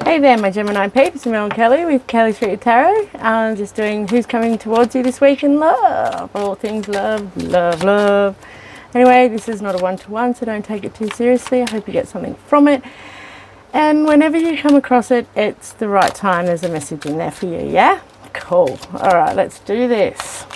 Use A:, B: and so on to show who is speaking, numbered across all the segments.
A: Hey there, my Gemini peeps, Mel and Kelly with Kelly Street Tarot. I'm just doing who's coming towards you this week in love. All things love, love, love. Anyway, this is not a one-to-one, so don't take it too seriously. I hope you get something from it. And whenever you come across it, it's the right time. There's a message in there for you, yeah? Cool. All right, let's do this.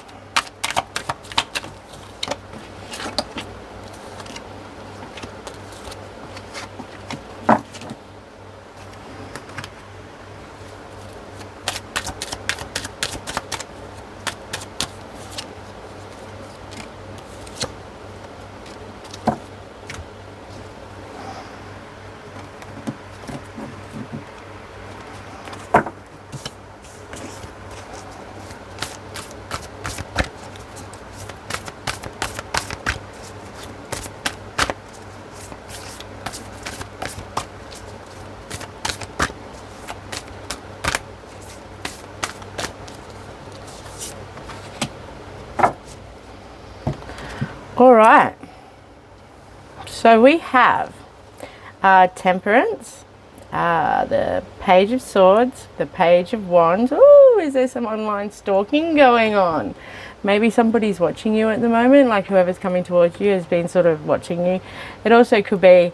A: All right, so we have Temperance, the Page of Swords, the Page of Wands. Ooh, is there some online stalking going on? Maybe somebody's watching you at the moment, like whoever's coming towards you has been sort of watching you. It also could be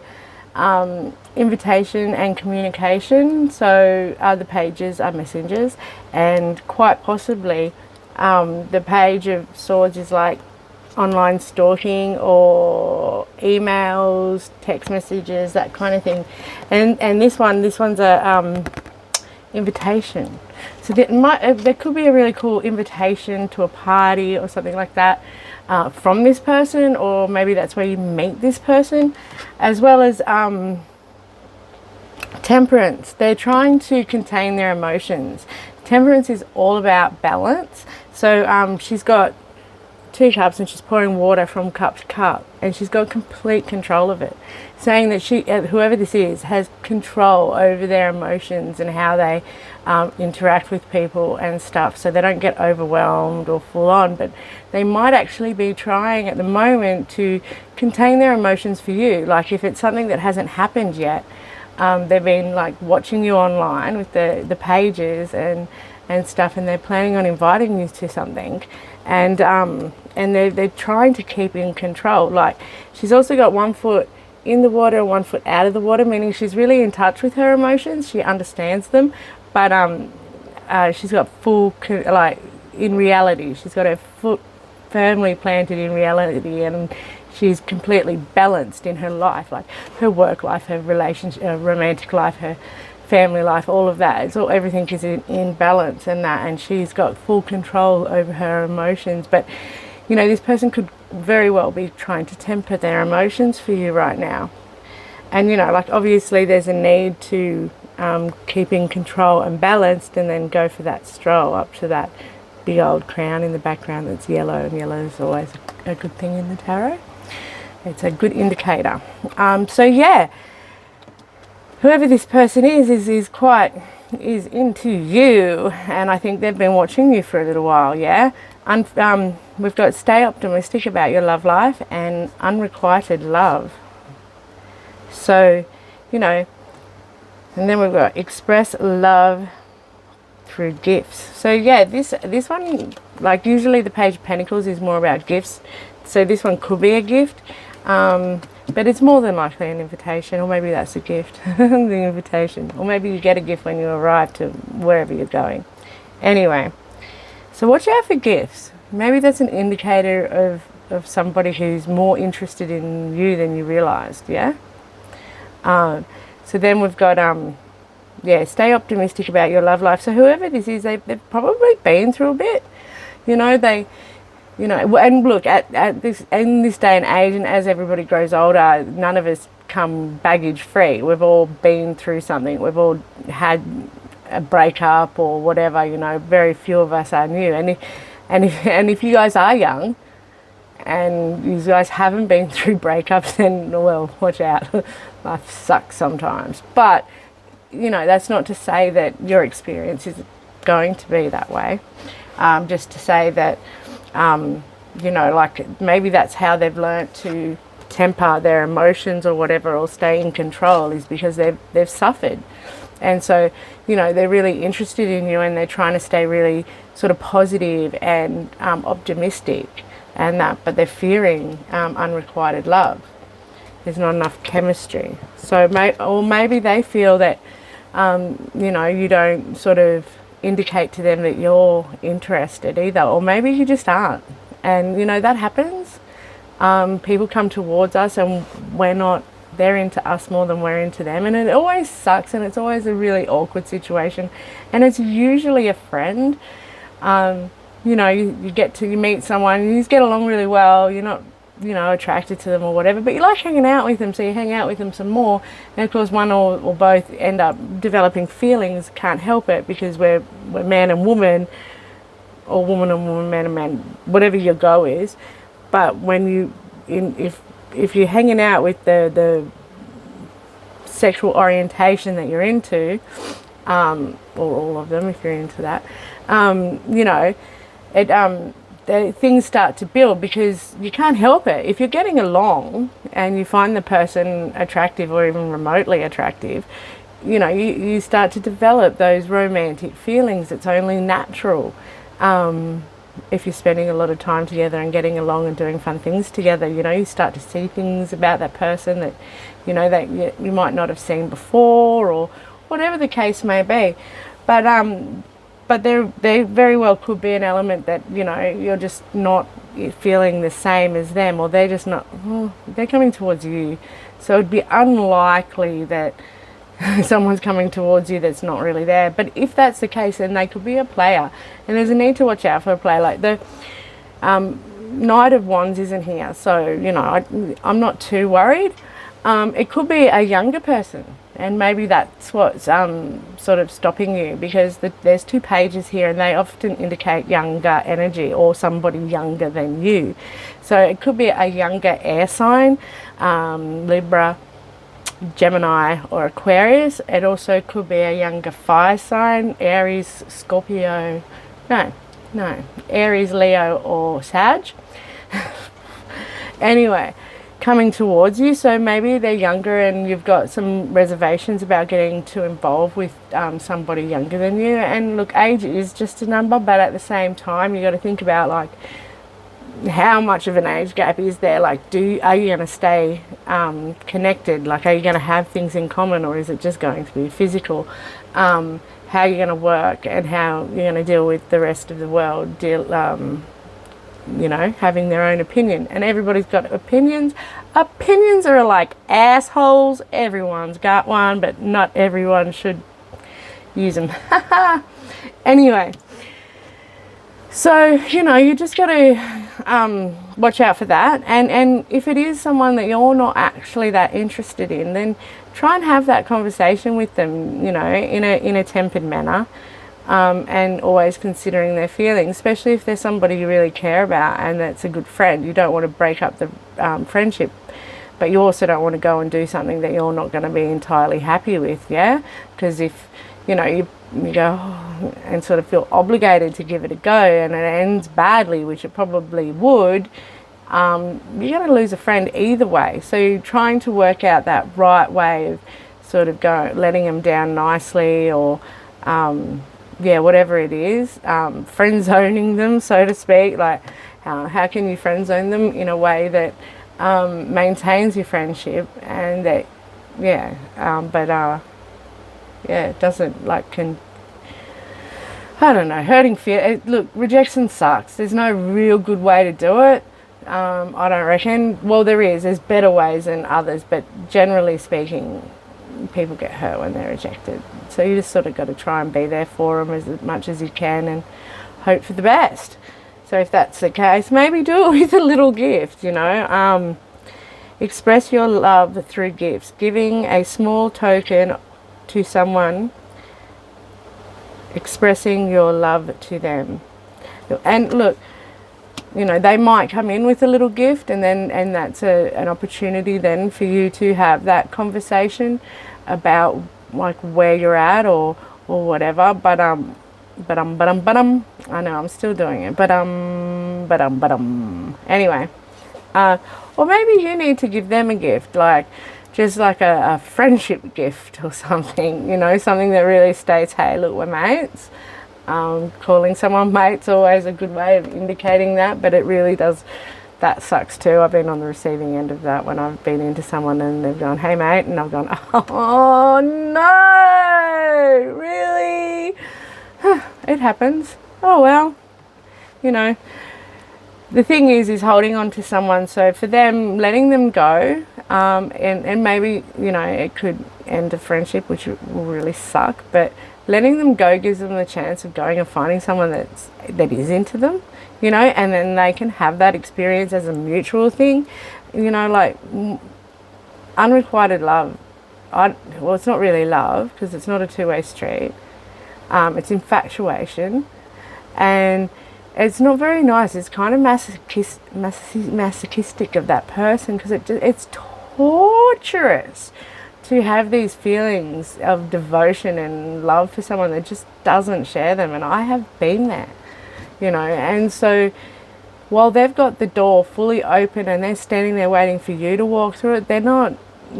A: invitation and communication. So the pages are messengers, and quite possibly the Page of Swords is like online stalking or emails, text messages, that kind of thing. And this one's a invitation. So there could be a really cool invitation to a party or something like that from this person, or maybe that's where you meet this person, as well as Temperance. They're trying to contain their emotions. Temperance is all about balance. So she's got 2 cups and she's pouring water from cup to cup, and she's got complete control of it, saying that she, whoever this is, has control over their emotions and how they interact with people and stuff, so they don't get overwhelmed or full on. But they might actually be trying at the moment to contain their emotions for you. Like if it's something that hasn't happened yet, they've been like watching you online with the pages and stuff, and they're planning on inviting you to something, and they're trying to keep in control. Like she's also got 1 foot in the water and 1 foot out of the water, meaning she's really in touch with her emotions. She understands them, but she's got full, like in reality, she's got her foot firmly planted in reality, and she's completely balanced in her life, like her work life, her relationship, romantic life, her family life, all of that. It's all, everything is in balance and that, and she's got full control over her emotions. But you know, this person could very well be trying to temper their emotions for you right now. And you know, like obviously there's a need to keep in control and balanced, and then go for that stroll up to that big old crown in the background that's yellow, and yellow is always a good thing in the tarot. It's a good indicator. So yeah, whoever this person is into you, and I think they've been watching you for a little while, yeah? We've got stay optimistic about your love life and unrequited love. So, you know, and then we've got express love through gifts. So yeah, this one, like usually the Page of Pentacles is more about gifts. So this one could be a gift. But it's more than likely an invitation, or maybe that's a gift, the invitation. Or maybe you get a gift when you arrive to wherever you're going. Anyway, so watch out for gifts. Maybe that's an indicator of somebody who's more interested in you than you realised, yeah? So then we've got, yeah, stay optimistic about your love life. So whoever this is, they've probably been through a bit. You know, you know, and look, at this, in this day and age, and as everybody grows older, none of us come baggage free. We've all been through something. We've all had a breakup or whatever. You know, very few of us are new. And if you guys are young, and you guys haven't been through breakups, then well, watch out. Life sucks sometimes. But you know, that's not to say that your experience is going to be that way. Just to say that. You know, like maybe that's how they've learnt to temper their emotions or whatever, or stay in control, is because they've suffered. And so, you know, they're really interested in you, and they're trying to stay really sort of positive and optimistic, and that, but they're fearing unrequited love. There's not enough chemistry. So, or maybe they feel that, you know, you don't sort of indicate to them that you're interested either, or maybe you just aren't. And, you know, that happens. People come towards us and they're into us more than we're into them, and it always sucks, and it's always a really awkward situation, and it's usually a friend. You know, you meet someone, you just get along really well, you're not, you know, attracted to them or whatever, but you like hanging out with them, so you hang out with them some more, and of course one or both end up developing feelings. Can't help it, because we're man and woman, or woman and woman, man and man, whatever your go is. But when if you're hanging out with the sexual orientation that you're into, or all of them if you're into that, you know, things start to build, because you can't help it. If you're getting along and you find the person attractive or even remotely attractive, you know, you start to develop those romantic feelings. It's only natural. If you're spending a lot of time together and getting along and doing fun things together, you know, you start to see things about that person that, you know, that you might not have seen before, or whatever the case may be. But there very well could be an element that, you know, you're just not feeling the same as them, or they're just not, they're coming towards you. So it'd be unlikely that someone's coming towards you that's not really there. But if that's the case, then they could be a player, and there's a need to watch out for a player. Like the Knight of Wands isn't here, so, you know, I'm not too worried. It could be a younger person, and maybe that's what's sort of stopping you, because there's 2 pages here, and they often indicate younger energy, or somebody younger than you. So it could be a younger air sign, Libra, Gemini, or Aquarius. It also could be a younger fire sign, Aries, Scorpio, no, Aries, Leo, or Sag. Anyway, coming towards you. So maybe they're younger and you've got some reservations about getting too involved with somebody younger than you. And look, age is just a number, but at the same time, you got to think about, like, how much of an age gap is there? Like, are you going to stay connected? Like, are you going to have things in common, or is it just going to be physical? How are you going to work, and how you're going to deal with the rest of the world, you know, having their own opinion. And everybody's got opinions. Opinions are like assholes. Everyone's got one, but not everyone should use them. Anyway, so, you know, you just got to watch out for that. And if it is someone that you're not actually that interested in, then try and have that conversation with them, you know, in a tempered manner. And always considering their feelings, especially if there's somebody you really care about and that's a good friend. You don't want to break up the friendship, but you also don't want to go and do something that you're not going to be entirely happy with, yeah? Because if, you know, you go and sort of feel obligated to give it a go and it ends badly, which it probably would, you're going to lose a friend either way. So you're trying to work out that right way of sort of letting them down nicely, or yeah, whatever it is, friend zoning them, so to speak. Like, how can you friend zone them in a way that maintains your friendship, and that, yeah, yeah, it doesn't, like, I don't know, hurting fear. Look, rejection sucks. There's no real good way to do it. I don't reckon. Well, there's better ways than others, but generally speaking, people get hurt when they're rejected. So you just sort of got to try and be there for them as much as you can and hope for the best. So if that's the case, maybe do it with a little gift, you know. Express your love through gifts. Giving a small token to someone, expressing your love to them. And look, you know, they might come in with a little gift, and that's an opportunity then for you to have that conversation about, like, where you're at or whatever. But I know I'm still doing it. Anyway, or maybe you need to give them a gift, like just like a friendship gift or something, you know, something that really states, hey, look, we're mates. Calling someone mate's always a good way of indicating that, but it really does, that sucks too. I've been on the receiving end of that when I've been into someone and they've gone, hey mate, and I've gone, oh no, really? It happens. Oh well, you know. The thing is holding on to someone, so for them, letting them go, and maybe, you know, it could end a friendship, which will really suck, but letting them go gives them the chance of going and finding someone that is into them, you know, and then they can have that experience as a mutual thing, you know, like unrequited love. Well, it's not really love because it's not a two-way street. It's infatuation, and it's not very nice. It's kind of masochistic of that person, because it's torturous to have these feelings of devotion and love for someone that just doesn't share them. And I have been there, you know. And so while they've got the door fully open and they're standing there waiting for you to walk through it, they're not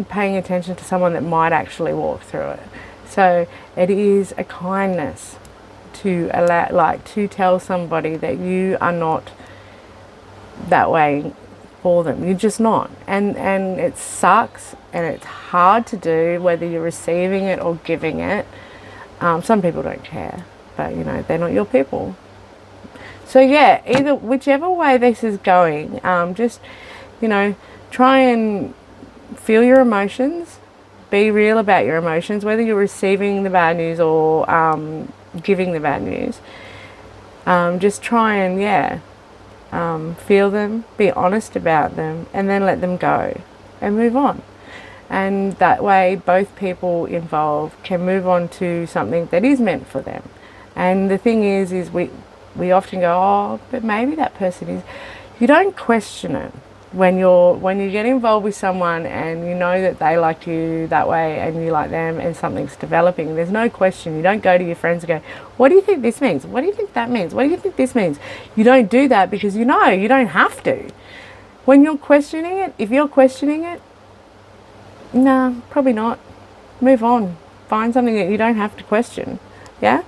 A: paying attention to someone that might actually walk through it. So it is a kindness to allow, like, to tell somebody that you are not that way for them. You're just not. And it sucks, and it's hard to do, whether you're receiving it or giving it. Some people don't care, but you know, they're not your people. So yeah, whichever way this is going, just, you know, try and feel your emotions, be real about your emotions, whether you're receiving the bad news or giving the bad news. Just try and feel them, be honest about them, and then let them go and move on. And that way both people involved can move on to something that is meant for them. And the thing is we often go, oh, but maybe that person is. You don't question it. When you get involved with someone and you know that they like you that way and you like them and something's developing, there's no question. You don't go to your friends and go, what do you think this means? What do you think that means? What do you think this means? You don't do that, because you know you don't have to. When you're questioning it, if you're questioning it, nah, probably not. Move on. Find something that you don't have to question. Yeah?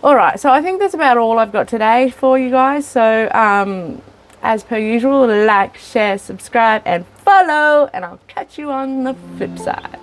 A: Alright, so I think that's about all I've got today for you guys. So, as per usual, like, share, subscribe, and follow, and I'll catch you on the flip side.